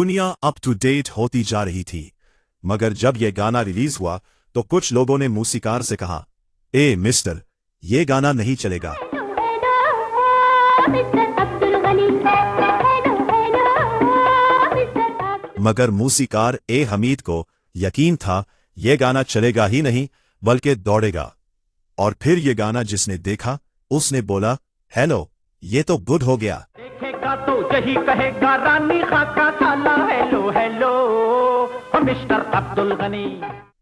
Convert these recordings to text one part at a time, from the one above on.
दुनिया up to date होती जा रही थी, मगर जब यह गाना रिलीज हुआ तो कुछ लोगों ने मूसीकार से कहा, ए मिस्टर, ये गाना नहीं चलेगा। मगर मूसीकार ए हमीद को यकीन था ये गाना चलेगा ही नहीं बल्कि दौड़ेगा। और फिर ये गाना जिसने देखा उसने बोला, हेलो, ये तो गुड हो गया। देखेगा तो यही कहेगा रानी खाका साला hello hello mister Abdul Gani.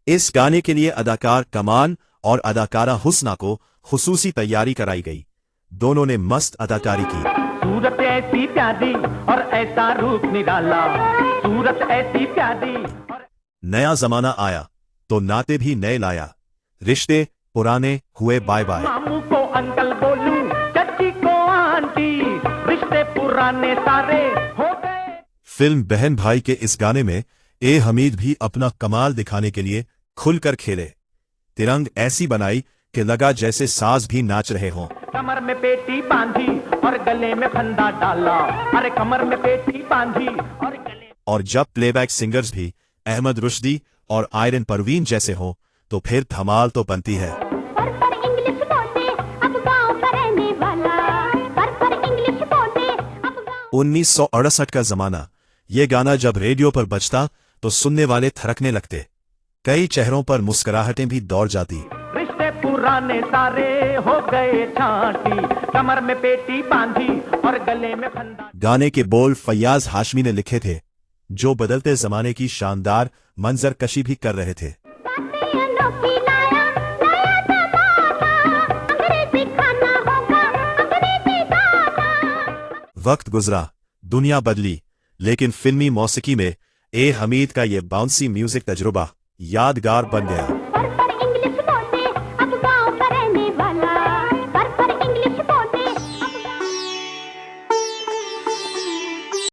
इस गाने के लिए अदाकार कमान और अदाकारा हुस्ना को खुसूसी तैयारी कराई गई। दोनों ने मस्त अदाकारी की। सूरत ऐसी प्यारी और ऐसा रूप निराला, सूरत ऐसी प्यारी और... नया जमाना आया तो नाते भी नए लाया, रिश्ते पुराने हुए बाय बाय। मामू को अंकल बोलूं, चाची को आंटी, रिश्ते पुराने सारे हो गए। फिल्म बहन भाई के इस गाने में ए हमीद भी अपना कमाल दिखाने के लिए खुलकर खेले। तिरंग ऐसी बनाई कि लगा जैसे साज भी नाच रहे हों। कमर में पेटी बांधी और गले में फंदा डाला, अरे कमर में पेटी बांधी और गले। और जब प्लेबैक सिंगर्स भी अहमद रुश्दी और आयरन परवीन जैसे हों तो फिर धमाल तो बनती है। पर इंग्लिश बोलते अब गांव का रहने वाला, पर इंग्लिश बोलते अब गांव। 1968 का जमाना, ये गाना जब रेडियो पर बजता तो सुनने वाले थरकने लगते, कई चेहरों पर मुस्कुराहटें भी दौड़ जाती। रिश्ते पुराने सारे हो गए छांटी, कमर में पेटी बांधी और गले में फंदा। गाने के बोल फैयाज हाशमी ने लिखे थे, जो बदलते जमाने की शानदार मंजर कशी भी कर रहे थे। वक्त गुजरा, दुनिया बदली, लेकिन फिल्मी मौसीकी में ए हमीद का ये बाउंसी म्यूजिक तजुर्बा यादगार बन गया।